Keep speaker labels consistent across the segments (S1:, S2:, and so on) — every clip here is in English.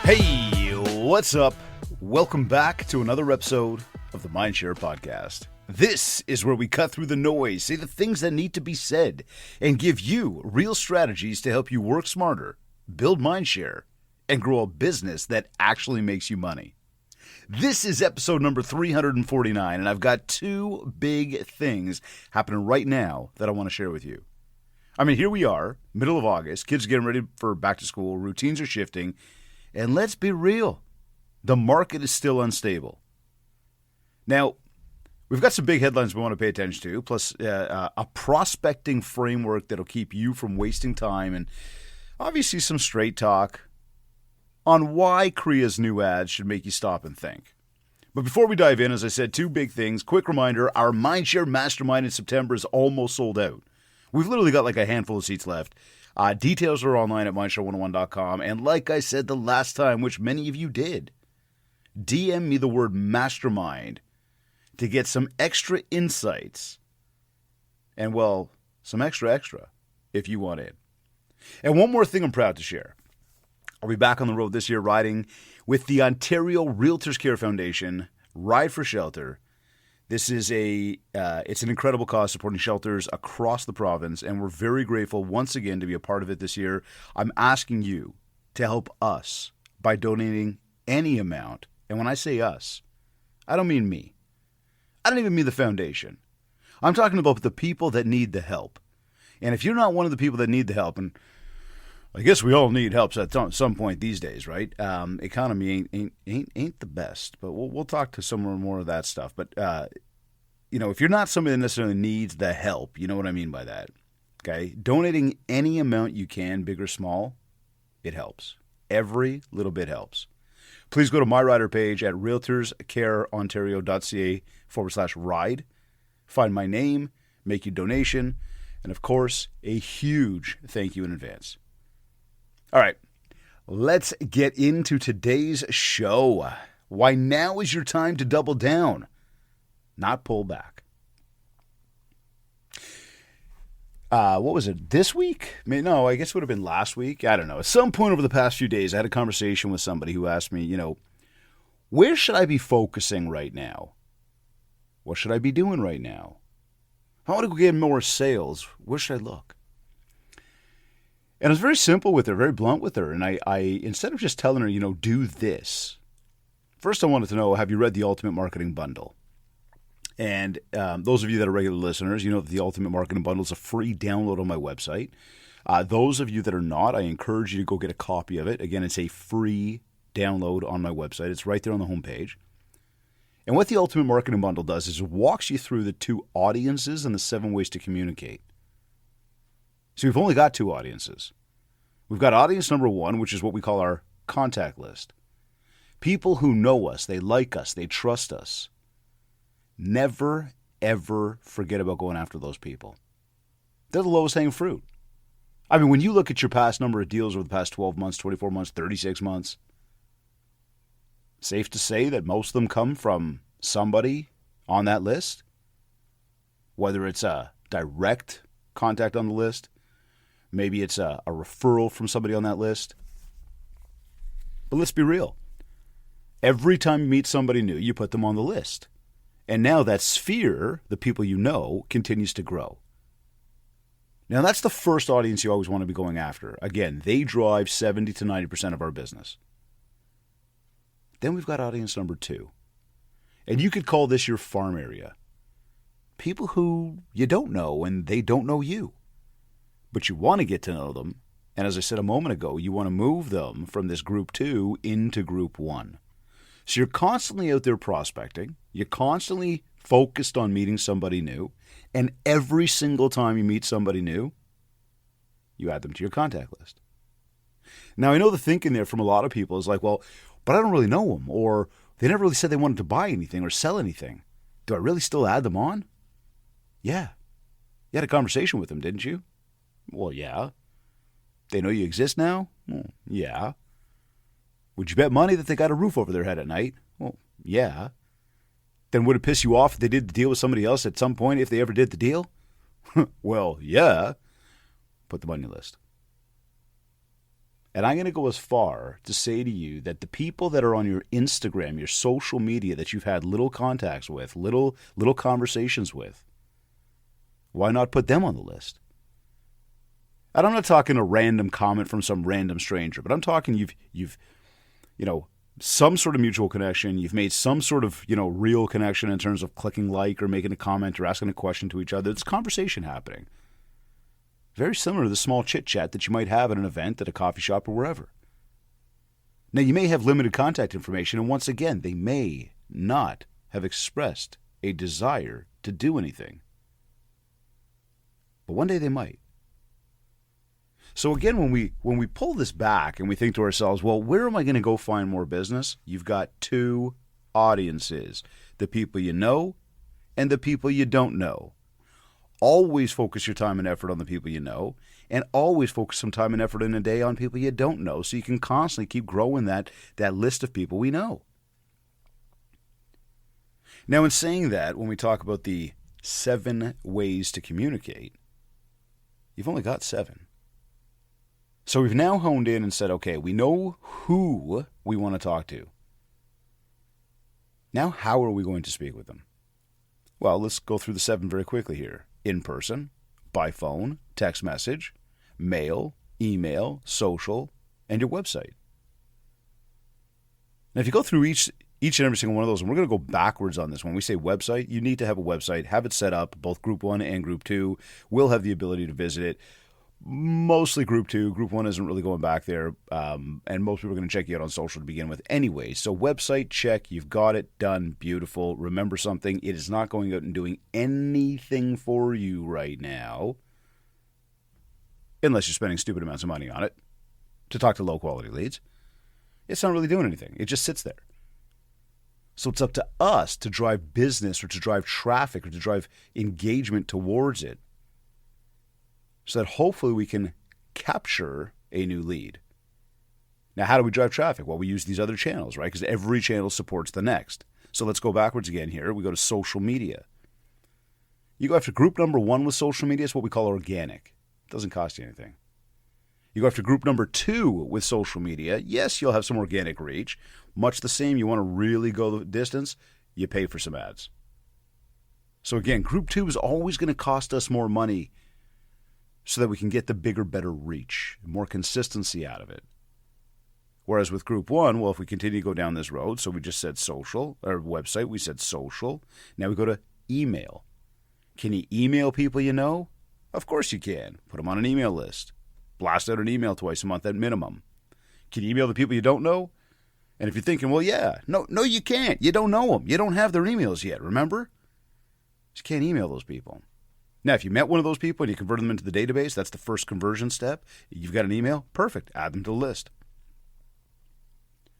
S1: Hey, what's up? Welcome back to another episode of the MindShare Podcast. This is where we cut through the noise, say the things that need to be said, and give you real strategies to help you work smarter, build mindshare, and grow a business that actually makes you money. This is episode number 349, and I've got two big things happening right now that I want to share with you. I mean, here we are, middle of August, kids are getting ready for back to school, routines are shifting, and let's be real, the market is still unstable. Now, we've got some big headlines we want to pay attention to, plus a prospecting framework that'll keep you from wasting time, and obviously some straight talk on why Kriya's new ads should make you stop and think. But before we dive in, as I said, two big things. Quick reminder, our MindShare Mastermind in September is almost sold out. We've literally got like a handful of seats left. Details are online at mindshare101.com. And like I said the last time, which many of you did, DM me the word mastermind to get some extra insights and, well, some extra if you want in. And one more thing I'm proud to share. I'll be back on the road this year riding with the Ontario Realtors Care Foundation, Ride for Shelter. This is it's an incredible cause supporting shelters across the province, and we're very grateful once again to be a part of it this year. I'm asking you to help us by donating any amount. And when I say us, I don't mean me. I don't even mean the foundation. I'm talking about the people that need the help. And if you're not one of the people that need the help, and I guess we all need help at some point these days, right? Economy ain't the best, but we'll talk to some more of that stuff. But if you're not somebody that necessarily needs the help, you know what I mean by that. Okay, donating any amount you can, big or small, it helps. Every little bit helps. Please go to my rider page at realtorscareontario.ca/ride. Find my name, make your donation, and of course, a huge thank you in advance. All right, let's get into today's show. Why now is your time to double down, not pull back. What was it, this week? No, I guess it would have been last week. I don't know. At some point over the past few days, I had a conversation with somebody who asked me, where should I be focusing right now? What should I be doing right now? I want to go get more sales. Where should I look? And I was very simple with her, very blunt with her. And I instead of just telling her, do this, first I wanted to know, have you read the Ultimate Marketing Bundle? And those of you that are regular listeners, you know that the Ultimate Marketing Bundle is a free download on my website. Those of you that are not, I encourage you to go get a copy of it. Again, it's a free download on my website. It's right there on the homepage. And what the Ultimate Marketing Bundle does is it walks you through the two audiences and the 7 ways to communicate. So we've only got 2 audiences. We've got audience number 1, which is what we call our contact list. People who know us, they like us, they trust us. Never, ever forget about going after those people. They're the lowest hanging fruit. I mean, when you look at your past number of deals over the past 12 months, 24 months, 36 months, safe to say that most of them come from somebody on that list, whether it's a direct contact on the list, maybe it's a referral from somebody on that list. But let's be real. Every time you meet somebody new, you put them on the list. And now that sphere, the people you know, continues to grow. Now that's the first audience you always want to be going after. Again, they drive 70 to 90% of our business. Then we've got audience number 2. And you could call this your farm area. People who you don't know and they don't know you. But you want to get to know them. And as I said a moment ago, you want to move them from this group 2 into group 1. So you're constantly out there prospecting. You're constantly focused on meeting somebody new. And every single time you meet somebody new, you add them to your contact list. Now, I know the thinking there from a lot of people is like, well, but I don't really know them. Or they never really said they wanted to buy anything or sell anything. Do I really still add them on? Yeah. You had a conversation with them, didn't you? Well, yeah. They know you exist now? Well, yeah. Would you bet money that they got a roof over their head at night? Well, yeah. Then would it piss you off if they did the deal with somebody else at some point if they ever did the deal? Well, yeah. Put them on your list. And I'm going to go as far to say to you that the people that are on your Instagram, your social media that you've had little contacts with, little conversations with, why not put them on the list? And I'm not talking a random comment from some random stranger, but I'm talking you've some sort of mutual connection. You've made some sort of, real connection in terms of clicking like or making a comment or asking a question to each other. It's conversation happening. Very similar to the small chit-chat that you might have at an event, at a coffee shop, or wherever. Now, you may have limited contact information, and once again, they may not have expressed a desire to do anything. But one day they might. So again, when we pull this back and we think to ourselves, well, where am I going to go find more business? You've got two audiences, the people you know and the people you don't know. Always focus your time and effort on the people you know, and always focus some time and effort in a day on people you don't know, so you can constantly keep growing that list of people we know. Now, in saying that, when we talk about the 7 ways to communicate, you've only got 7. So we've now honed in and said, okay, we know who we want to talk to. Now, how are we going to speak with them? Well, let's go through the 7 very quickly here. In person, by phone, text message, mail, email, social, and your website. Now, if you go through each and every single one of those, and we're going to go backwards on this. When we say website, you need to have a website, have it set up. Both Group 1 and Group 2 will have the ability to visit it. Mostly Group 2. Group 1 isn't really going back there, and most people are going to check you out on social to begin with anyway. So website, check. You've got it done. Beautiful. Remember something. It is not going out and doing anything for you right now, unless you're spending stupid amounts of money on it to talk to low-quality leads. It's not really doing anything. It just sits there. So it's up to us to drive business or to drive traffic or to drive engagement towards it, so that hopefully we can capture a new lead. Now, how do we drive traffic? Well, we use these other channels, right? Because every channel supports the next. So let's go backwards again here. We go to social media. You go after group number 1 with social media. It's what we call organic. It doesn't cost you anything. You go after group number 2 with social media. Yes, you'll have some organic reach. Much the same. You want to really go the distance, you pay for some ads. So again, group 2 is always going to cost us more money, so that we can get the bigger, better reach, more consistency out of it. Whereas with Group 1, well, if we continue to go down this road, so we just said social, or website, we said social. Now we go to email. Can you email people you know? Of course you can. Put them on an email list. Blast out an email twice a month at minimum. Can you email the people you don't know? And if you're thinking, well, yeah, no, you can't. You don't know them. You don't have their emails yet, remember? You can't email those people. Now, if you met one of those people and you converted them into the database, that's the first conversion step. You've got an email? Perfect. Add them to the list.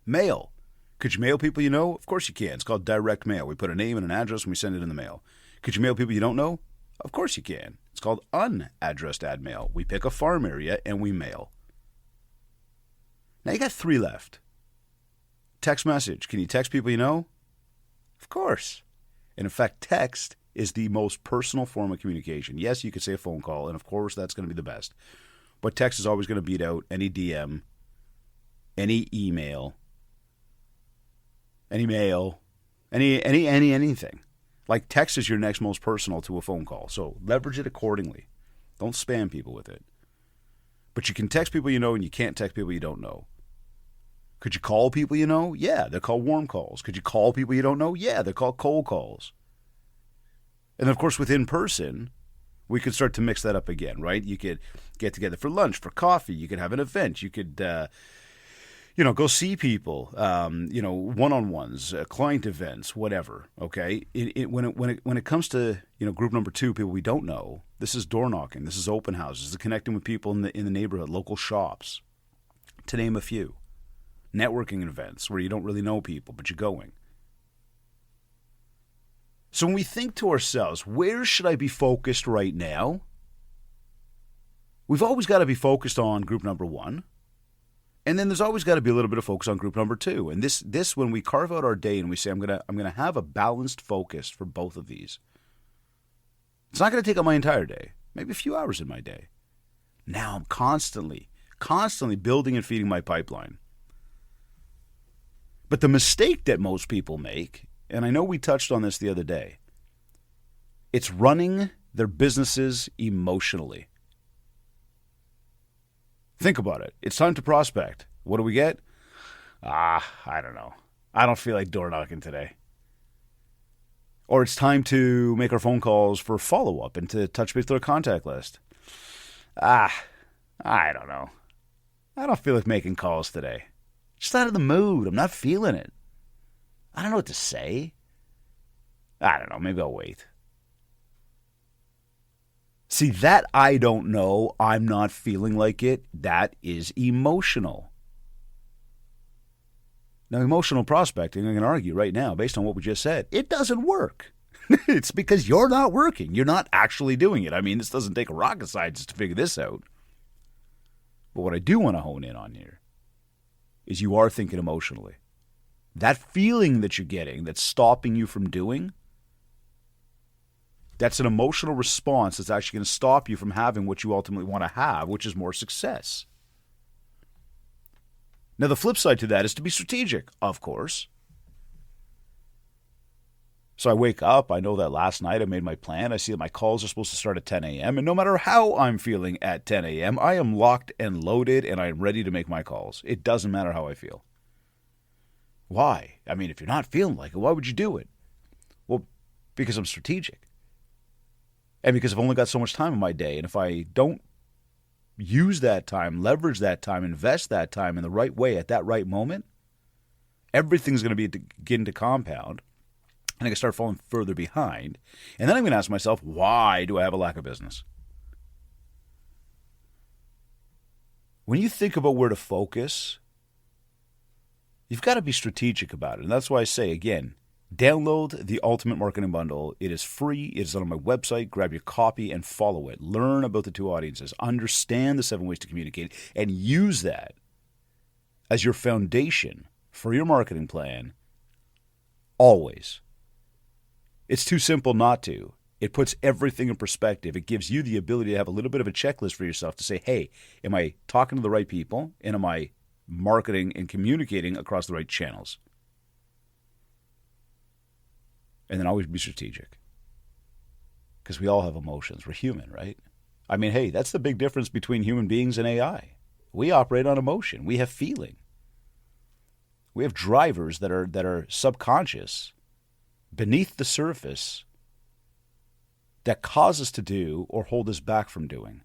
S1: Mail. Could you mail people you know? Of course you can. It's called direct mail. We put a name and an address and we send it in the mail. Could you mail people you don't know? Of course you can. It's called unaddressed ad mail. We pick a farm area and we mail. Now you got 3 left. Text message. Can you text people you know? Of course. And in fact, text is the most personal form of communication. Yes, you could say a phone call, and of course that's going to be the best. But text is always going to beat out any DM, any email, any mail, anything. Like, text is your next most personal to a phone call. So leverage it accordingly. Don't spam people with it. But you can text people you know, and you can't text people you don't know. Could you call people you know? Yeah, they're called warm calls. Could you call people you don't know? Yeah, they're called cold calls. And of course, with in-person, we could start to mix that up again, right? You could get together for lunch, for coffee. You could have an event. You could, go see people, one-on-ones, client events, whatever, okay? When it comes to, group number 2, people we don't know, this is door knocking. This is open houses. This is connecting with people in the neighborhood, local shops, to name a few. Networking events where you don't really know people, but you're going. So when we think to ourselves, where should I be focused right now? We've always got to be focused on group number 1. And then there's always got to be a little bit of focus on group number 2. And this when we carve out our day and we say, I'm gonna have a balanced focus for both of these. It's not going to take up my entire day, maybe a few hours in my day. Now I'm constantly constantly building and feeding my pipeline. But the mistake that most people make, and I know we touched on this the other day, it's running their businesses emotionally. Think about it. It's time to prospect. What do we get? I don't know. I don't feel like door knocking today. Or it's time to make our phone calls for follow-up and to touch base with our contact list. I don't know. I don't feel like making calls today. Just out of the mood. I'm not feeling it. I don't know what to say. I don't know. Maybe I'll wait. See, that I don't know, I'm not feeling like it, that is emotional. Now, emotional prospecting, I can argue right now, based on what we just said, it doesn't work. It's because you're not working. You're not actually doing it. I mean, this doesn't take a rocket scientist to figure this out. But what I do want to hone in on here is you are thinking emotionally. That feeling that you're getting that's stopping you from doing, that's an emotional response that's actually going to stop you from having what you ultimately want to have, which is more success. Now, the flip side to that is to be strategic, of course. So I wake up, I know that last night I made my plan, I see that my calls are supposed to start at 10 a.m., and no matter how I'm feeling at 10 a.m., I am locked and loaded, and I am ready to make my calls. It doesn't matter how I feel. Why? I mean, if you're not feeling like it, why would you do it? Well, because I'm strategic. And because I've only got so much time in my day, and if I don't use that time, leverage that time, invest that time in the right way at that right moment, everything's going to begin to compound, and I can start falling further behind. And then I'm going to ask myself, why do I have a lack of business? When you think about where to focus, you've got to be strategic about it. And that's why I say, again, download the Ultimate Marketing Bundle. It is free. It is on my website. Grab your copy and follow it. Learn about the two audiences. Understand the 7 ways to communicate and use that as your foundation for your marketing plan always. It's too simple not to. It puts everything in perspective. It gives you the ability to have a little bit of a checklist for yourself to say, hey, am I talking to the right people? And am I marketing and communicating across the right channels? And then always be strategic. Because we all have emotions. We're human, right? I mean, hey, that's the big difference between human beings and AI. We operate on emotion. We have feeling. We have drivers that are subconscious, beneath the surface, that cause us to do or hold us back from doing.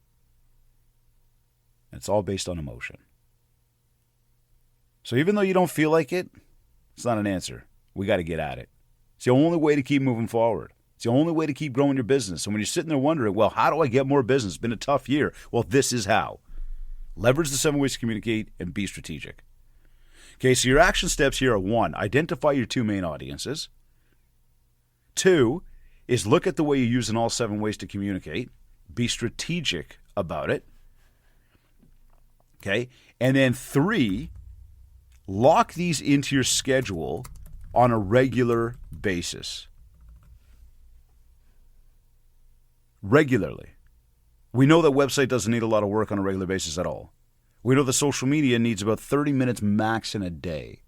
S1: And it's all based on emotion. So even though you don't feel like it, it's not an answer. We got to get at it. It's the only way to keep moving forward. It's the only way to keep growing your business. And when you're sitting there wondering, well, how do I get more business? It's been a tough year. Well, this is how. Leverage the 7 ways to communicate and be strategic. Okay, so your action steps here are 1, identify your 2 main audiences. 2 is look at the way you're using all 7 ways to communicate. Be strategic about it. Okay, and then 3, lock these into your schedule on a regular basis. Regularly. We know that website doesn't need a lot of work on a regular basis at all. We know that social media needs about 30 minutes max in a day.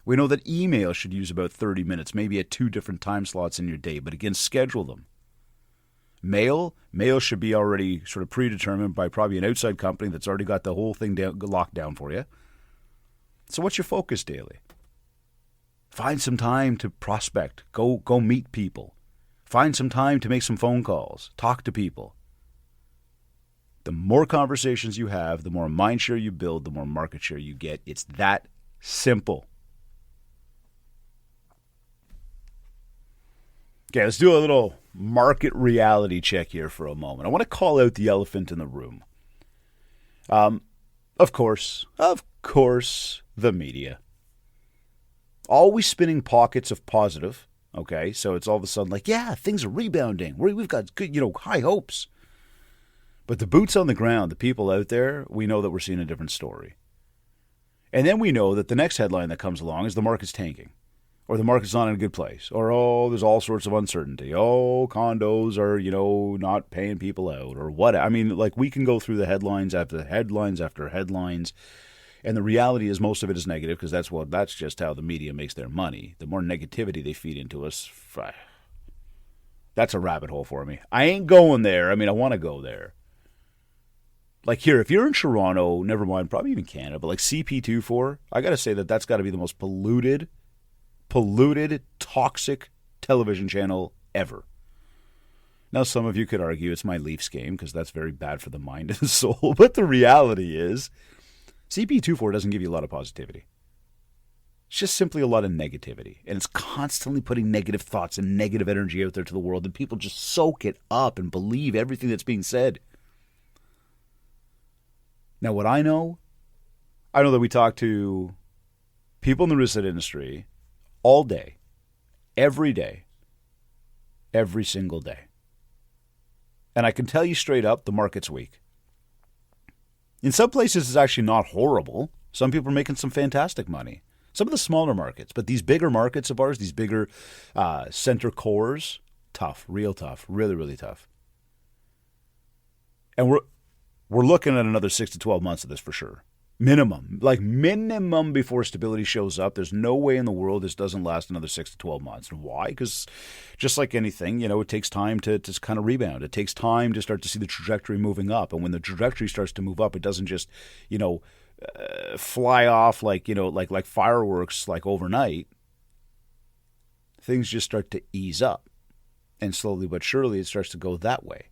S1: We know that email should use about 30 minutes, maybe at 2 different time slots in your day. But again, schedule them. Mail should be already sort of predetermined by probably an outside company that's already got the whole thing locked down for you. So what's your focus daily? Find some time to prospect. Go meet people. Find some time to make some phone calls. Talk to people. The more conversations you have, the more mind share you build, the more market share you get. It's that simple. Okay, let's do a little market reality check here for a moment. I want to call out the elephant in the room. Of course, the media. Always spinning pockets of positive, okay? So it's all of a sudden like, yeah, things are rebounding. We've got good, high hopes. But the boots on the ground, the people out there, we know that we're seeing a different story. And then we know that the next headline that comes along is the market's tanking. or the market's not in a good place, or, oh, there's all sorts of uncertainty. Oh, condos are, not paying people out, or what. I mean, like, we can go through the headlines after headlines after headlines, and the reality is most of it is negative because that's just how the media makes their money. The more negativity they feed into us, that's a rabbit hole for me. I ain't going there. I mean, I want to go there. Like here, if you're in Toronto, never mind, probably even Canada, but like CP24, I got to say that's got to be the most polluted, toxic television channel ever. Now, some of you could argue it's my Leafs game because that's very bad for the mind and the soul, but the reality is CP24 doesn't give you a lot of positivity. It's just simply a lot of negativity. And it's constantly putting negative thoughts and negative energy out there to the world, and people just soak it up and believe everything that's being said. Now, what I know that we talk to people in the real estate industry all day, every single day. And I can tell you straight up, the market's weak. In some places, it's actually not horrible. Some people are making some fantastic money. Some of the smaller markets, but these bigger markets of ours, these bigger center cores, tough, real tough, really, really tough. And we're looking at another 6 to 12 months of this for sure. Minimum before stability shows up. There's no way in the world this doesn't last another 6 to 12 months. And why? Because just like anything, it takes time to kind of rebound. It takes time to start to see the trajectory moving up. And when the trajectory starts to move up, it doesn't just, fly off like fireworks like overnight. Things just start to ease up. And slowly but surely it starts to go that way.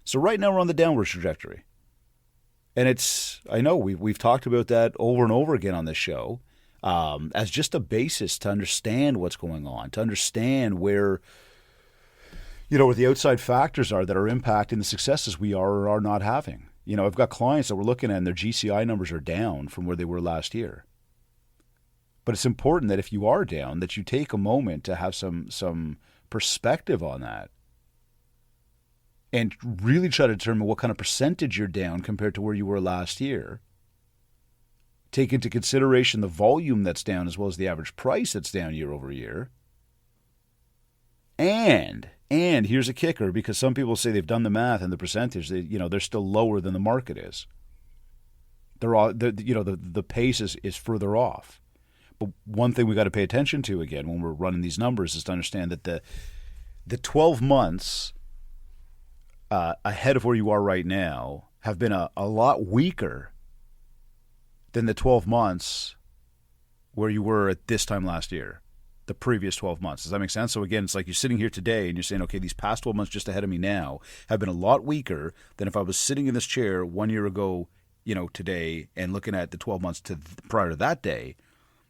S1: So right now we're on the downward trajectory. And I know we've talked about that over and over again on this show as just a basis to understand what's going on, to understand where the outside factors are that are impacting the successes we are or are not having. I've got clients that we're looking at and their GCI numbers are down from where they were last year. But it's important that if you are down, that you take a moment to have some perspective on that. And really try to determine what kind of percentage you're down compared to where you were last year. Take into consideration the volume that's down as well as the average price that's down year over year. And here's a kicker, because some people say they've done the math and the percentage, they're still lower than the market is. The pace is further off. But one thing we got to pay attention to again when we're running these numbers is to understand that the 12 months ahead of where you are right now have been a lot weaker than the 12 months where you were at this time last year, the previous 12 months. Does that make sense? So again, it's like you're sitting here today and you're saying, okay, these past 12 months just ahead of me now have been a lot weaker than if I was sitting in this chair 1 year ago, today, and looking at the 12 months prior to that day.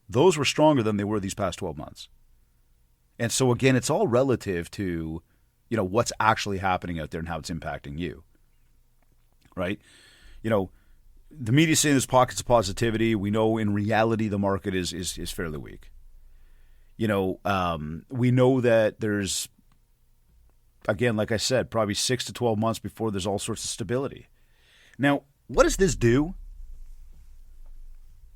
S1: Those were stronger than they were these past 12 months. And so again, it's all relative to what's actually happening out there and how it's impacting you, right? The media's saying there's pockets of positivity. We know in reality the market is fairly weak. We know that there's, again, like I said, probably 6 to 12 months before there's all sorts of stability. Now, what does this do?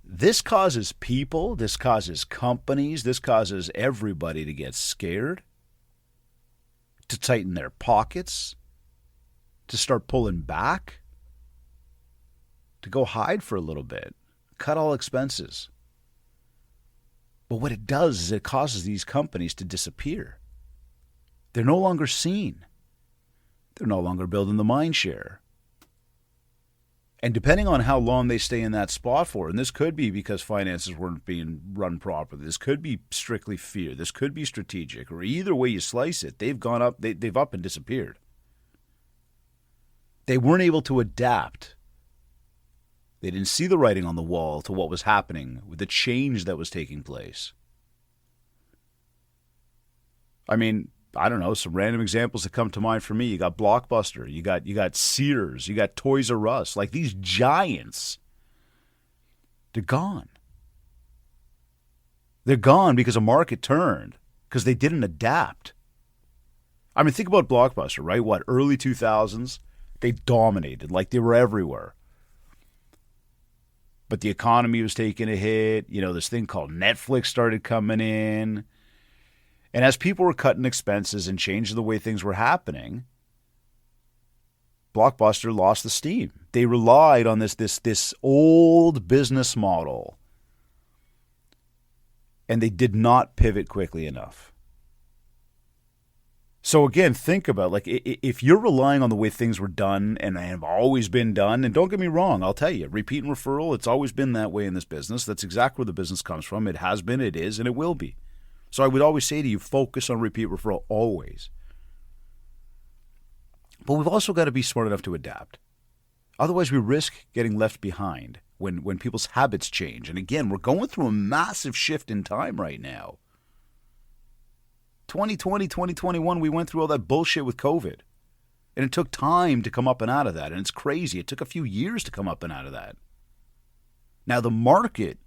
S1: This causes people, this causes companies, this causes everybody to get scared, to tighten their pockets, to start pulling back, to go hide for a little bit, cut all expenses. But what it does is it causes these companies to disappear. They're no longer seen. They're no longer building the MindShare. And depending on how long they stay in that spot for, and this could be because finances weren't being run properly, this could be strictly fear, this could be strategic, or either way you slice it, they've gone up, they've up and disappeared. They weren't able to adapt. They didn't see the writing on the wall to what was happening with the change that was taking place. I mean, I don't know, some random examples that come to mind for me. You got Blockbuster, you got Sears, you got Toys R Us. Like these giants, they're gone. They're gone because a market turned, because they didn't adapt. I mean, think about Blockbuster, right? What, early 2000s? They dominated, like they were everywhere. But the economy was taking a hit. This thing called Netflix started coming in. And as people were cutting expenses and changing the way things were happening, Blockbuster lost the steam. They relied on this old business model, and they did not pivot quickly enough. So again, think about, like, if you're relying on the way things were done and have always been done, and don't get me wrong, I'll tell you, repeat and referral, it's always been that way in this business. That's exactly where the business comes from. It has been, it is, and it will be. So I would always say to you, focus on repeat referral always. But we've also got to be smart enough to adapt. Otherwise, we risk getting left behind when people's habits change. And again, we're going through a massive shift in time right now. 2020, 2021, we went through all that bullshit with COVID. And it took time to come up and out of that. And it's crazy. It took a few years to come up and out of that. Now the market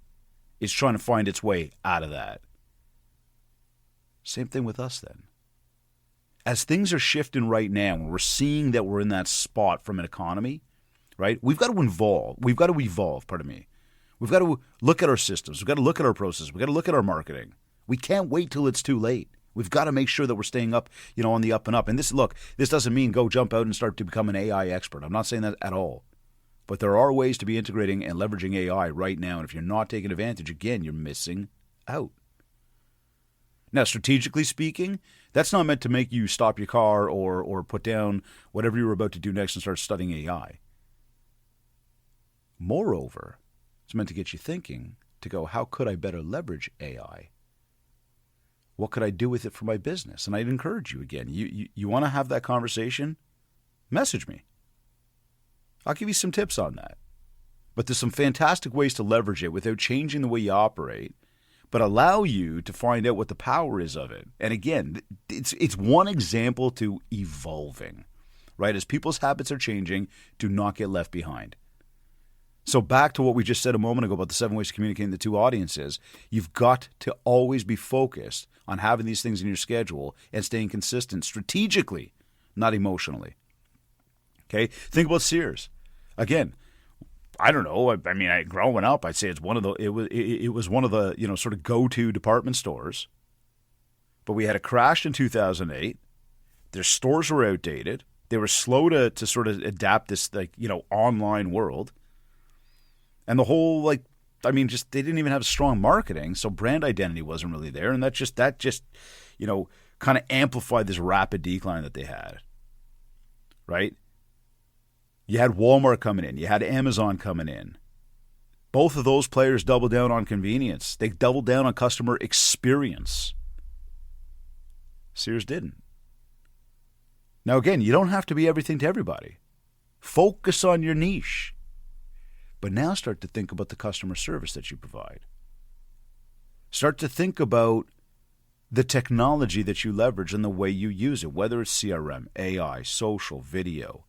S1: is trying to find its way out of that. Same thing with us then. As things are shifting right now, and we're seeing that we're in that spot from an economy, right? We've got to evolve. We've got to look at our systems. We've got to look at our processes. We've got to look at our marketing. We can't wait till it's too late. We've got to make sure that we're staying up, on the up and up. And this doesn't mean go jump out and start to become an AI expert. I'm not saying that at all. But there are ways to be integrating and leveraging AI right now. And if you're not taking advantage, again, you're missing out. Now, strategically speaking, that's not meant to make you stop your car or put down whatever you were about to do next and start studying AI. Moreover, it's meant to get you thinking, to go, how could I better leverage AI? What could I do with it for my business? And I'd encourage you again, you want to have that conversation? Message me. I'll give you some tips on that. But there's some fantastic ways to leverage it without changing the way you operate, but allow you to find out what the power is of it. And again, it's one example to evolving, right? As people's habits are changing, do not get left behind. So back to what we just said a moment ago about the 7 ways to communicate in the 2 audiences, you've got to always be focused on having these things in your schedule and staying consistent strategically, not emotionally. Okay? Think about Sears. Again, I don't know. I mean, growing up, I'd say it was one of the sort of go-to department stores. But we had a crash in 2008. Their stores were outdated. They were slow to sort of adapt this online world. And the whole they didn't even have strong marketing, so brand identity wasn't really there, and that just kind of amplified this rapid decline that they had. Right? You had Walmart coming in. You had Amazon coming in. Both of those players doubled down on convenience. They doubled down on customer experience. Sears didn't. Now, again, you don't have to be everything to everybody. Focus on your niche. But now start to think about the customer service that you provide. Start to think about the technology that you leverage and the way you use it, whether it's CRM, AI, social, video.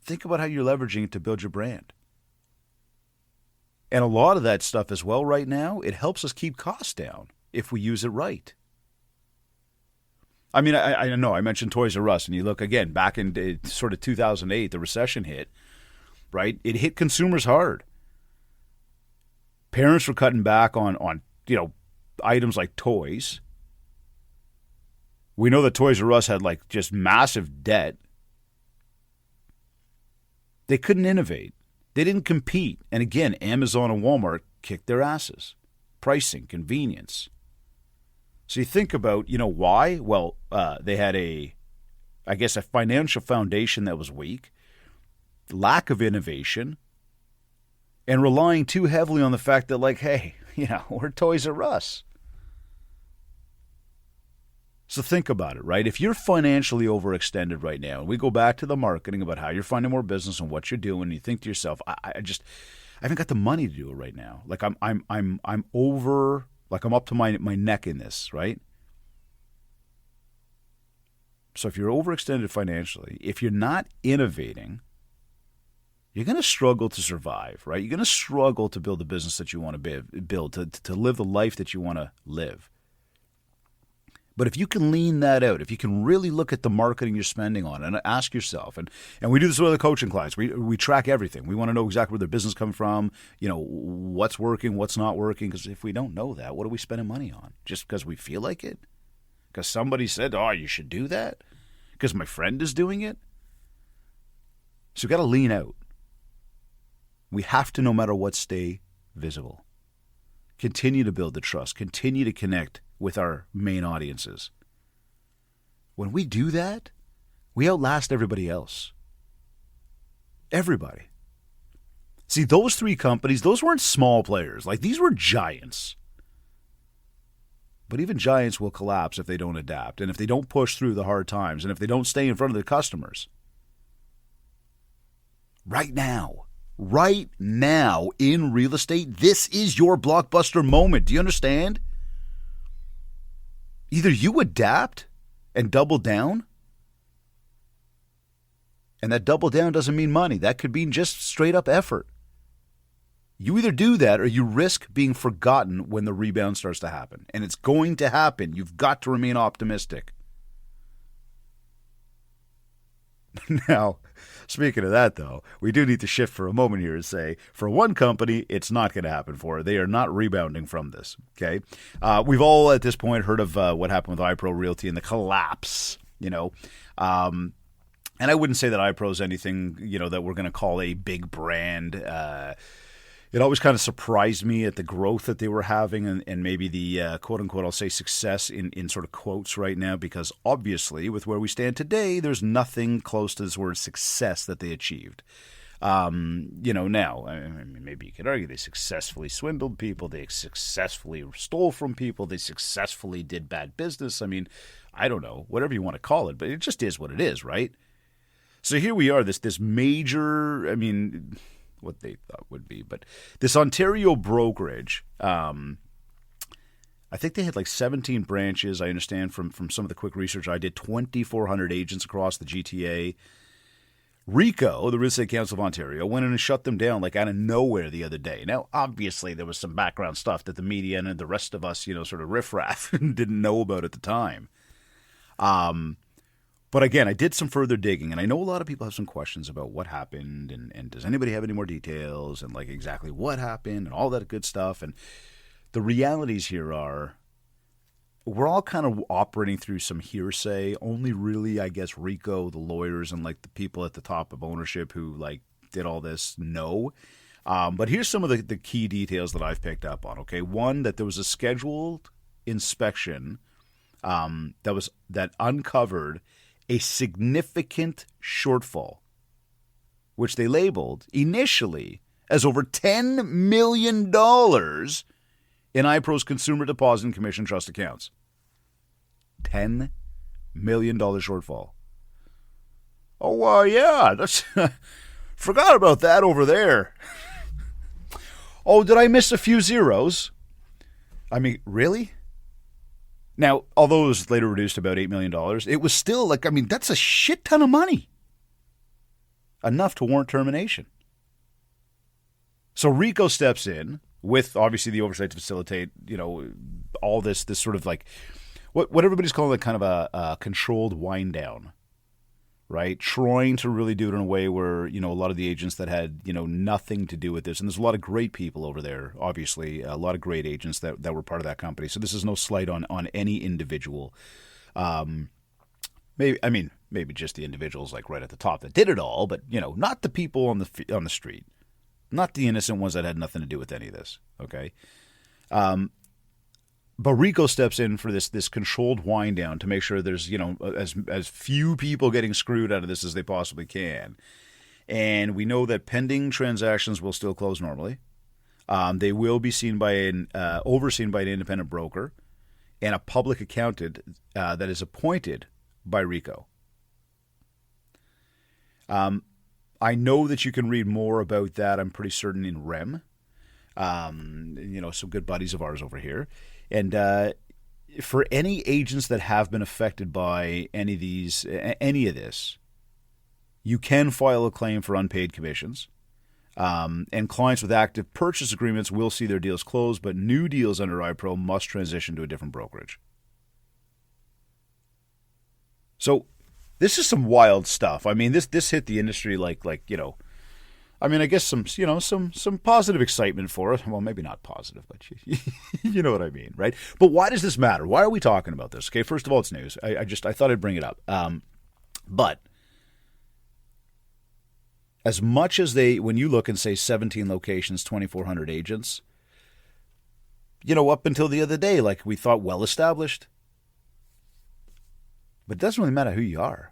S1: Think about how you're leveraging it to build your brand. And a lot of that stuff as well right now, it helps us keep costs down if we use it right. I mean, I know I mentioned Toys R Us, and you look again back in sort of 2008, the recession hit, right? It hit consumers hard. Parents were cutting back on items like toys. We know that Toys R Us had just massive debt. They couldn't innovate. They didn't compete. And again, Amazon and Walmart kicked their asses. Pricing, convenience. So you think about, why? Well, they had a financial foundation that was weak, lack of innovation, and relying too heavily on the fact that, hey, we're Toys R Us. So think about it, right? If you're financially overextended right now, and we go back to the marketing about how you're finding more business and what you're doing, and you think to yourself, I haven't got the money to do it right now. I'm over, I'm up to my neck in this, right? So if you're overextended financially, if you're not innovating, you're going to struggle to survive, right? You're going to struggle to build the business that you want to build, to live the life that you want to live. But if you can lean that out, if you can really look at the marketing you're spending on and ask yourself, and we do this with other coaching clients, we track everything. We want to know exactly where their business comes from, what's working, what's not working, because if we don't know that, what are we spending money on? Just because we feel like it? Because somebody said, oh, you should do that? Because my friend is doing it? So we've got to lean out. We have to, no matter what, stay visible. Continue to build the trust. Continue to connect with our main audiences. When we do that, we outlast everybody else. Everybody. See, those three companies, those weren't small players. Like, these were giants. But even giants will collapse if they don't adapt, and if they don't push through the hard times, and if they don't stay in front of their customers. Right now in real estate, this is your blockbuster moment. Do you understand? Either you adapt and double down, and that double down doesn't mean money. That could mean just straight up effort. You either do that or you risk being forgotten when the rebound starts to happen. And it's going to happen. You've got to remain optimistic. Now, speaking of that, though, we do need to shift for a moment here and say, for one company, it's not going to happen for her. They are not rebounding from this, okay? We've all, at this point, heard of what happened with iPro Realty and the collapse, And I wouldn't say that iPro is anything, that we're going to call a big brand. It always kind of surprised me at the growth that they were having and maybe the quote-unquote, I'll say success in sort of quotes right now, because obviously with where we stand today, there's nothing close to this word success that they achieved. Now, maybe you could argue they successfully swindled people, they successfully stole from people, they successfully did bad business. I don't know, whatever you want to call it, but it just is what it is, right? So here we are, this major, what they thought would be, but this Ontario brokerage, I think they had like 17 branches. I understand from some of the quick research I did, 2,400 agents across the GTA. RECO, the Real Estate Council of Ontario, went in and shut them down like out of nowhere the other day. Now, obviously, there was some background stuff that the media and the rest of us, sort of riffraff didn't know about at the time. But again, I did some further digging, and I know a lot of people have some questions about what happened, and does anybody have any more details, and like exactly what happened, and all that good stuff. And the realities here are, we're all kind of operating through some hearsay. Only really, I guess, RECO, the lawyers, and like the people at the top of ownership who like did all this know. But here's some of the key details that I've picked up on. Okay, one, that there was a scheduled inspection that uncovered a significant shortfall, which they labeled initially as over $10 million in iPro's consumer deposit and commission trust accounts. $10 million shortfall. Oh, yeah, that's forgot about that over there. Oh, did I miss a few zeros? Really? Now, although it was later reduced to about $8 million, it was still that's a shit ton of money. Enough to warrant termination. So RECO steps in with obviously the oversight to facilitate, all this sort of like what everybody's calling like kind of a controlled wind down, right? Trying to really do it in a way where, a lot of the agents that had, nothing to do with this. And there's a lot of great people over there, obviously, a lot of great agents that were part of that company. So this is no slight on any individual. Maybe just the individuals like right at the top that did it all, but, not the people on the street, not the innocent ones that had nothing to do with any of this. Okay. But RECO steps in for this controlled wind down to make sure there's, as few people getting screwed out of this as they possibly can. And we know that pending transactions will still close normally. They will be overseen by an independent broker and a public accountant that is appointed by RECO. I know that you can read more about that, I'm pretty certain, in REM. Some good buddies of ours over here. And for any agents that have been affected by any of this, you can file a claim for unpaid commissions. And clients with active purchase agreements will see their deals closed, but new deals under iPro must transition to a different brokerage. So this is some wild stuff. I mean, this hit the industry like I mean, I guess some positive excitement for it. Well, maybe not positive, but you know what I mean, right? But why does this matter? Why are we talking about this? Okay, first of all, it's news. I thought I'd bring it up. But as much as when you look and say 17 locations, 2,400 agents, up until the other day, like we thought well established. But it doesn't really matter who you are.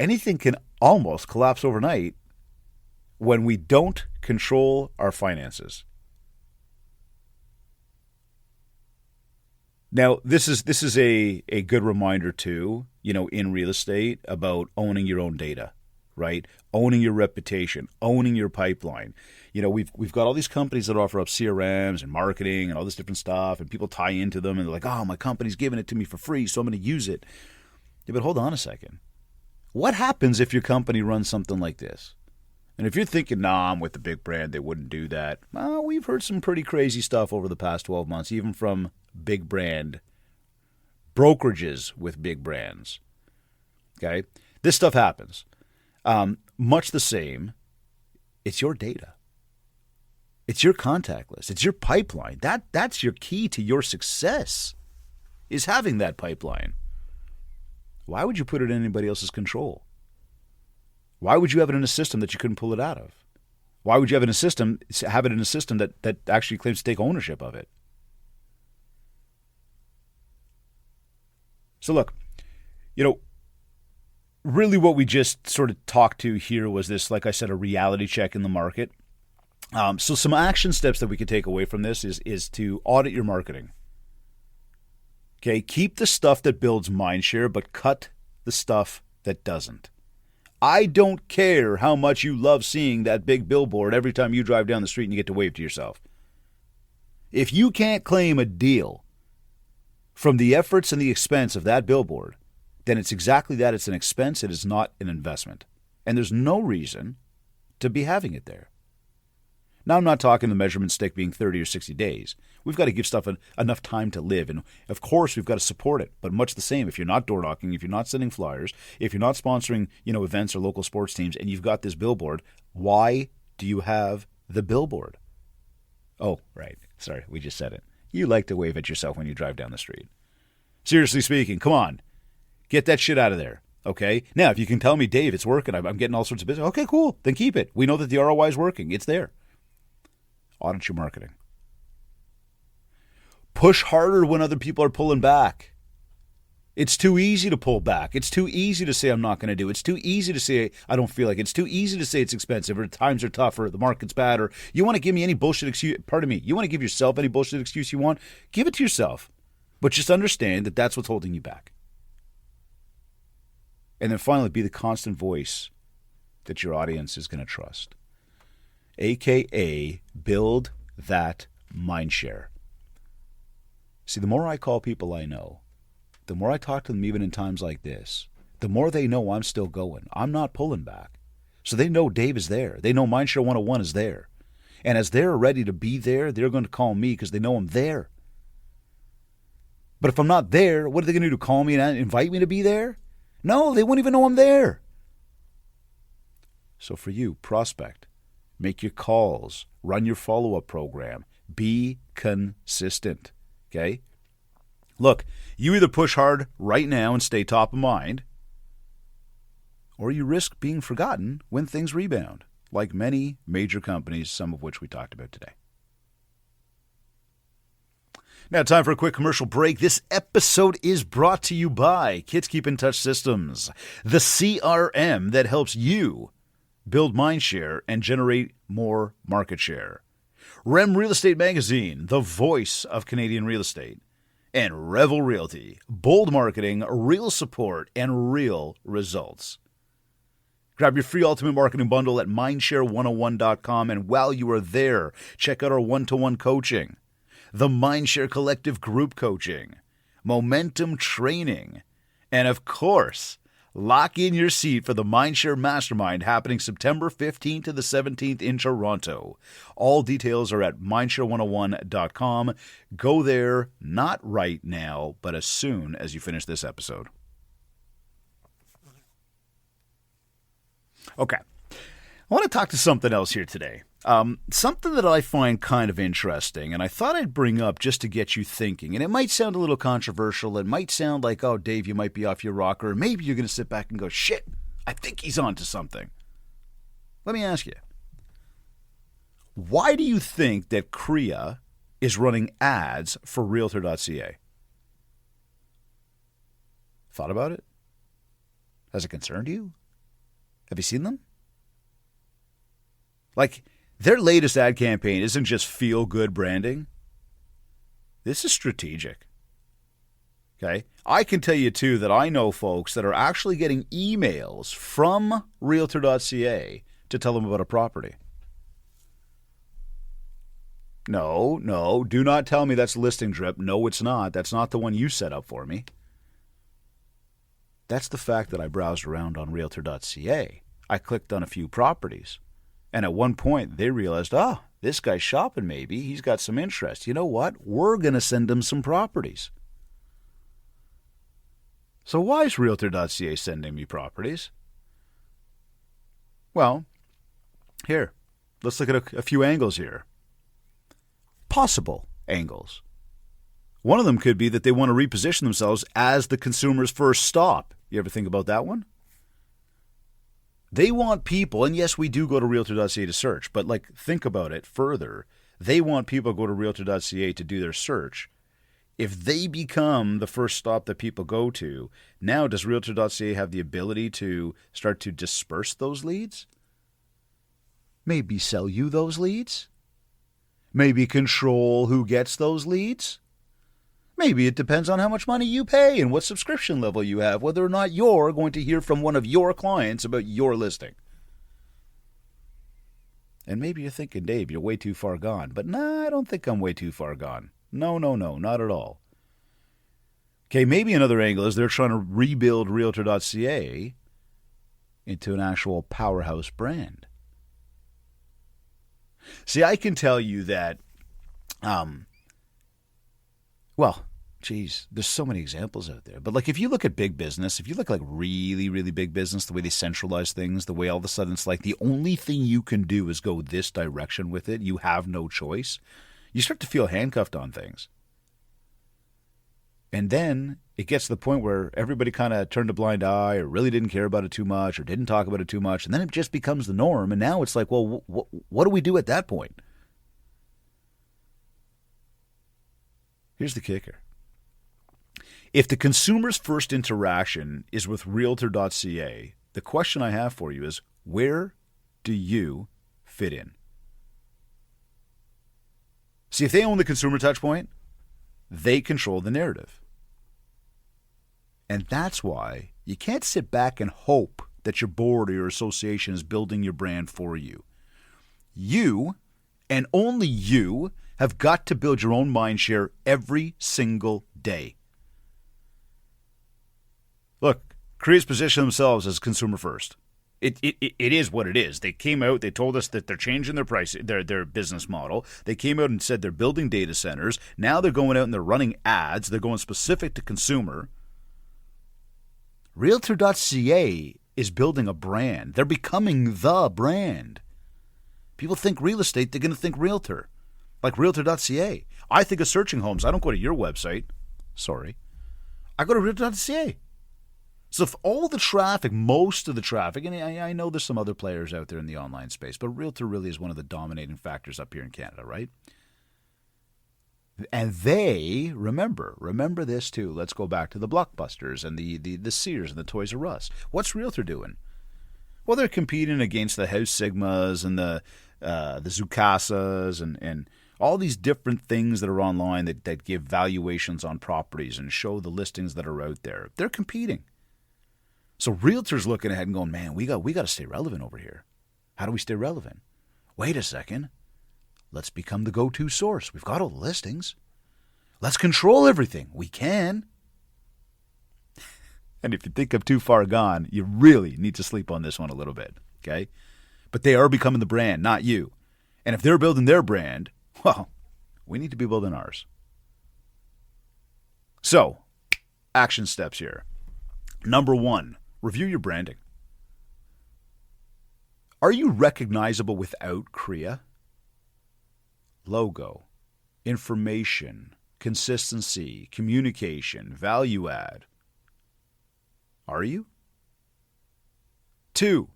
S1: Anything can almost collapse overnight when we don't control our finances. Now, this is a good reminder too, in real estate about owning your own data, right? Owning your reputation, owning your pipeline. We've got all these companies that offer up CRMs and marketing and all this different stuff, and people tie into them and they're like, oh, my company's giving it to me for free, so I'm going to use it. Yeah, but hold on a second. What happens if your company runs something like this? And if you're thinking, nah, I'm with the big brand, they wouldn't do that. Well, we've heard some pretty crazy stuff over the past 12 months, even from big brand brokerages with big brands. Okay? This stuff happens. Much the same, it's your data. It's your contact list. It's your pipeline. That's your key to your success, is having that pipeline. Why would you put it in anybody else's control? Why would you have it in a system that you couldn't pull it out of? Why would you have it in a system that actually claims to take ownership of it? So look, really what we just sort of talked to here was this, like I said, a reality check in the market. So some action steps that we could take away from this is to audit your marketing. Okay, keep the stuff that builds mindshare, but cut the stuff that doesn't. I don't care how much you love seeing that big billboard every time you drive down the street and you get to wave to yourself. If you can't claim a deal from the efforts and the expense of that billboard, then it's exactly that. It's an expense. It is not an investment. And there's no reason to be having it there. Now, I'm not talking the measurement stick being 30 or 60 days. We've got to give stuff enough time to live. And, of course, we've got to support it. But much the same, if you're not door knocking, if you're not sending flyers, if you're not sponsoring events or local sports teams, and you've got this billboard, why do you have the billboard? Oh, right. Sorry, we just said it. You like to wave at yourself when you drive down the street. Seriously speaking, come on. Get that shit out of there. Okay? Now, if you can tell me, Dave, it's working, I'm getting all sorts of business. Okay, cool. Then keep it. We know that the ROI is working. It's there. Audit your marketing. Push harder when other people are pulling back. It's too easy to pull back. It's too easy to say I'm not going to do it. It's too easy to say I don't feel like it. It's too easy to say it's expensive or times are tough or the market's bad or you want to give me any bullshit excuse. Pardon me. You want to give yourself any bullshit excuse you want? Give it to yourself. But just understand that that's what's holding you back. And then finally, be the constant voice that your audience is going to trust. AKA, build that mindshare. See, the more I call people I know, the more I talk to them even in times like this, the more they know I'm still going. I'm not pulling back. So they know Dave is there. They know MindShare 101 is there. And as they're ready to be there, they're going to call me because they know I'm there. But if I'm not there, what are they going to do? Call me and invite me to be there? No, they won't even know I'm there. So for you, prospect. Make your calls. Run your follow-up program. Be consistent. Okay? Look, you either push hard right now and stay top of mind, or you risk being forgotten when things rebound, like many major companies, some of which we talked about today. Now, time for a quick commercial break. This episode is brought to you by Kids Keep in Touch Systems, the CRM that helps you build mindshare and generate more market share. REM Real Estate Magazine, the voice of Canadian real estate. And Revel Realty, bold marketing, real support, and real results. Grab your free Ultimate Marketing Bundle at mindshare101.com, and while you are there, check out our one-to-one coaching, the MindShare Collective Group Coaching, Momentum Training, and of course, lock in your seat for the MindShare Mastermind happening September 15th to the 17th in Toronto. All details are at mindshare101.com. Go there, not right now, but as soon as you finish this episode. Okay. I want to talk to something else here today. Something that I find kind of interesting, and I thought I'd bring up just to get you thinking. And it might sound a little controversial. It might sound like, oh, Dave, you might be off your rocker. Or maybe you're going to sit back and go, shit, I think he's onto something. Let me ask you. Why do you think that CREA is running ads for realtor.ca? Thought about it? Has it concerned you? Have you seen them? Like, their latest ad campaign isn't just feel-good branding. This is strategic. Okay? I can tell you, too, that I know folks that are actually getting emails from realtor.ca to tell them about a property. No, do not tell me that's Listing Drip. No, it's not. That's not the one you set up for me. That's the fact that I browsed around on realtor.ca. I clicked on a few properties. And at one point, they realized, this guy's shopping maybe. He's got some interest. You know what? We're going to send him some properties. So why is realtor.ca sending me properties? Well, here, let's look at a few angles here. Possible angles. One of them could be that they want to reposition themselves as the consumer's first stop. You ever think about that one? They want people, and yes, we do go to realtor.ca to search, but think about it further. They want people to go to realtor.ca to do their search. If they become the first stop that people go to, now does realtor.ca have the ability to start to disperse those leads? Maybe sell you those leads? Maybe control who gets those leads? Maybe it depends on how much money you pay and what subscription level you have, whether or not you're going to hear from one of your clients about your listing. And maybe you're thinking, Dave, you're way too far gone. But nah, I don't think I'm way too far gone. No, not at all. Okay, maybe another angle is they're trying to rebuild realtor.ca into an actual powerhouse brand. See, I can tell you that, there's so many examples out there. But if you look at big business, if you look really, really big business, the way they centralize things, the way all of a sudden it's like the only thing you can do is go this direction with it, you have no choice, you start to feel handcuffed on things. And then it gets to the point where everybody kind of turned a blind eye or really didn't care about it too much or didn't talk about it too much. And then it just becomes the norm. And now it's like, well, what do we do at that point? Here's the kicker. If the consumer's first interaction is with realtor.ca, the question I have for you is, where do you fit in? See, if they own the consumer touch point, they control the narrative. And that's why you can't sit back and hope that your board or your association is building your brand for you. You, and only you, have got to build your own mind share every single day. Look, CREA's positioned themselves as consumer first. It is what it is. They came out, they told us that they're changing their price, their business model. They came out and said they're building data centers. Now they're going out and they're running ads. They're going specific to consumer. Realtor.ca is building a brand. They're becoming the brand. People think real estate, they're going to think realtor. Like realtor.ca. I think of searching homes. I don't go to your website. Sorry. I go to realtor.ca. So if all the traffic, most of the traffic, and I know there's some other players out there in the online space, but Realtor really is one of the dominating factors up here in Canada, right? And they, remember this too. Let's go back to the Blockbusters and the Sears and the Toys R Us. What's Realtor doing? Well, they're competing against the House Sigmas and the Zoocasas and all these different things that are online that give valuations on properties and show the listings that are out there. They're competing. So Realtor's looking ahead and going, man, we got to stay relevant over here. How do we stay relevant? Wait a second. Let's become the go-to source. We've got all the listings. Let's control everything. We can. And if you think I'm too far gone, you really need to sleep on this one a little bit, okay? But they are becoming the brand, not you. And if they're building their brand, well, we need to be building ours. So, action steps here. Number 1. Review your branding. Are you recognizable without Kriya? Logo, information, consistency, communication, value add. Are you? 2,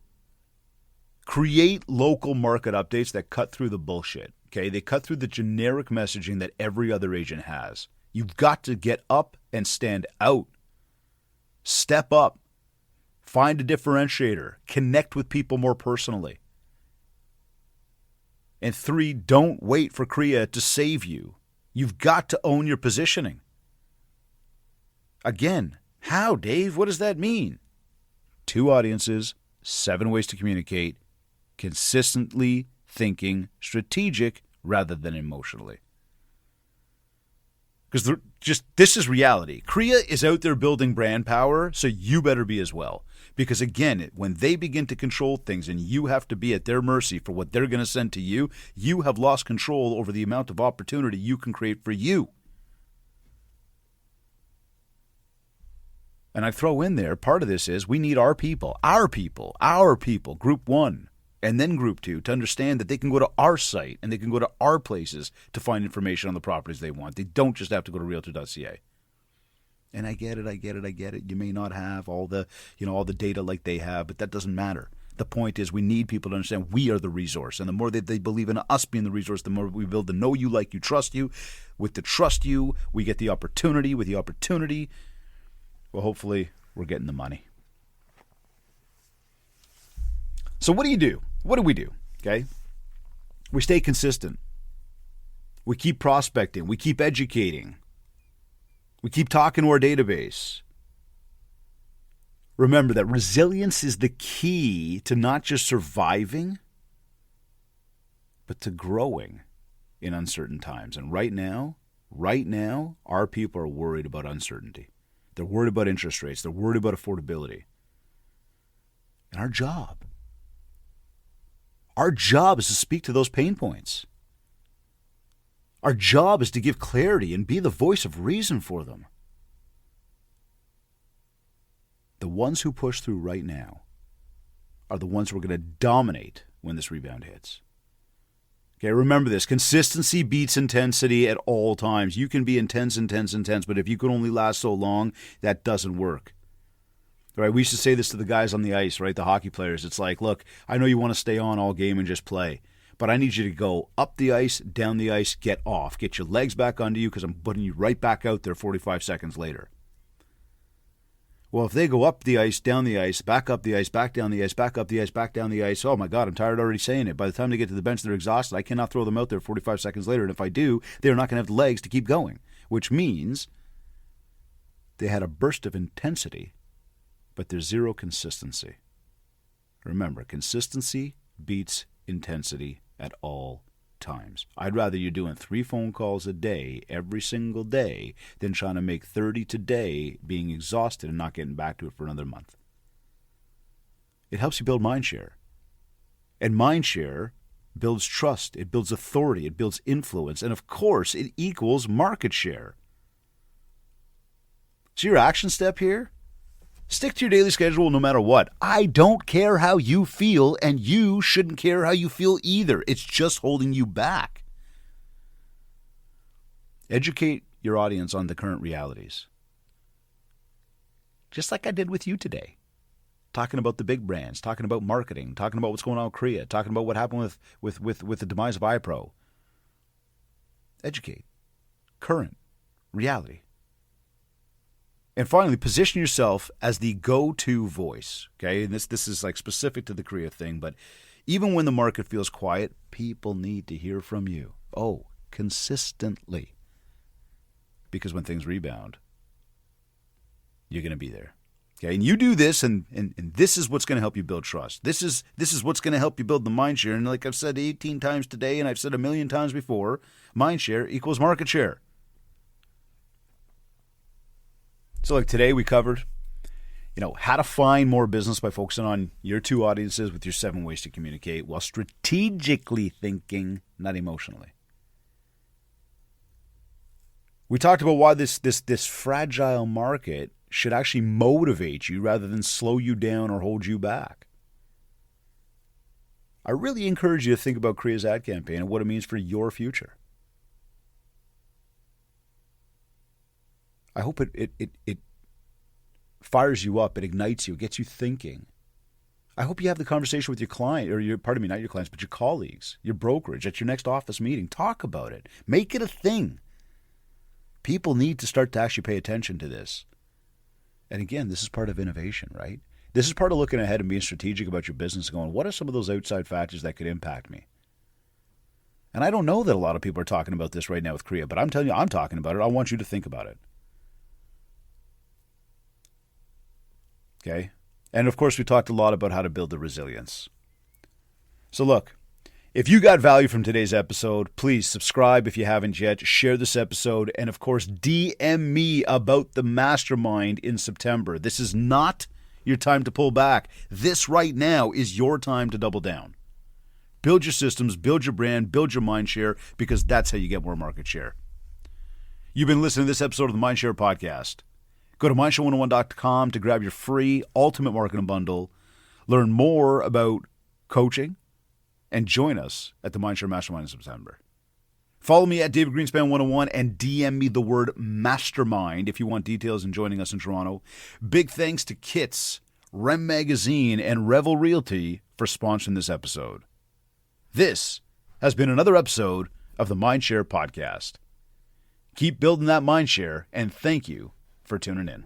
S1: create local market updates that cut through the bullshit. Okay, they cut through the generic messaging that every other agent has. You've got to get up and stand out. Step up. Find a differentiator. Connect with people more personally. And 3, don't wait for Kriya to save you. You've got to own your positioning. Again, how, Dave? What does that mean? 2 audiences, 7 ways to communicate, consistently thinking strategic rather than emotionally. Because this is reality. Kriya is out there building brand power, so you better be as well. Because again, when they begin to control things and you have to be at their mercy for what they're going to send to you, you have lost control over the amount of opportunity you can create for you. And I throw in there, part of this is we need our people, group 1, and then group 2, to understand that they can go to our site and they can go to our places to find information on the properties they want. They don't just have to go to realtor.ca. And I get it. You may not have all the data like they have, but that doesn't matter. The point is we need people to understand we are the resource. And the more that they believe in us being the resource, the more we build the know you, like you, trust you. With the trust you, we get the opportunity. With the opportunity, well, hopefully we're getting the money. So what do you do? What do we do? Okay? We stay consistent. We keep prospecting. We keep educating. We keep talking to our database. Remember that resilience is the key to not just surviving, but to growing in uncertain times. And right now, our people are worried about uncertainty. They're worried about interest rates. They're worried about affordability. And our job is to speak to those pain points. Our job is to give clarity and be the voice of reason for them. The ones who push through right now are the ones who are going to dominate when this rebound hits. Okay, remember this. Consistency beats intensity at all times. You can be intense, but if you can only last so long, that doesn't work. Right? We used to say this to the guys on the ice, right? The hockey players. It's like, look, I know you want to stay on all game and just play, but I need you to go up the ice, down the ice, get off. Get your legs back under you because I'm putting you right back out there 45 seconds later. Well, if they go up the ice, down the ice, back up the ice, back down the ice, back up the ice, back down the ice, oh my God, I'm tired already saying it. By the time they get to the bench, they're exhausted. I cannot throw them out there 45 seconds later. And if I do, they're not going to have the legs to keep going, which means they had a burst of intensity, but there's zero consistency. Remember, consistency beats intensity at all times. I'd rather you're doing 3 phone calls a day every single day than trying to make 30 today, being exhausted and not getting back to it for another month. It helps you build MindShare. And MindShare builds trust, it builds authority, it builds influence, and of course it equals market share. So your action step here? Stick to your daily schedule no matter what. I don't care how you feel, and you shouldn't care how you feel either. It's just holding you back. Educate your audience on the current realities. Just like I did with you today. Talking about the big brands, talking about marketing, talking about what's going on with Kriya, talking about what happened with the demise of iPro. Educate. Current reality. And finally, position yourself as the go-to voice, okay? And this is like specific to the Kriya thing, but even when the market feels quiet, people need to hear from you. Oh, consistently. Because when things rebound, you're going to be there. Okay, and you do this, and this is what's going to help you build trust. This is what's going to help you build the MindShare. And like I've said 18 times today, and I've said a million times before, MindShare equals market share. So like today we covered, how to find more business by focusing on your 2 audiences with your 7 ways to communicate while strategically thinking, not emotionally. We talked about why this fragile market should actually motivate you rather than slow you down or hold you back. I really encourage you to think about Kriya's ad campaign and what it means for your future. I hope it fires you up, it ignites you, it gets you thinking. I hope you have the conversation with your client, or not your clients, but your colleagues, your brokerage, at your next office meeting. Talk about it. Make it a thing. People need to start to actually pay attention to this. And again, this is part of innovation, right? This is part of looking ahead and being strategic about your business, going, what are some of those outside factors that could impact me? And I don't know that a lot of people are talking about this right now with Kriya, but I'm telling you, I'm talking about it. I want you to think about it. Okay? And of course, we talked a lot about how to build the resilience. So look, if you got value from today's episode, please subscribe if you haven't yet, share this episode, and of course, DM me about the mastermind in September. This is not your time to pull back. This right now is your time to double down. Build your systems, build your brand, build your mind share, because that's how you get more market share. You've been listening to this episode of the MindShare Podcast. Go to MindShare101.com to grab your free Ultimate Marketing Bundle, learn more about coaching, and join us at the MindShare Mastermind in September. Follow me at David Greenspan 101 and DM me the word mastermind if you want details in joining us in Toronto. Big thanks to Kits, Rem Magazine, and Revel Realty for sponsoring this episode. This has been another episode of the MindShare Podcast. Keep building that mindshare, and thank you for tuning in.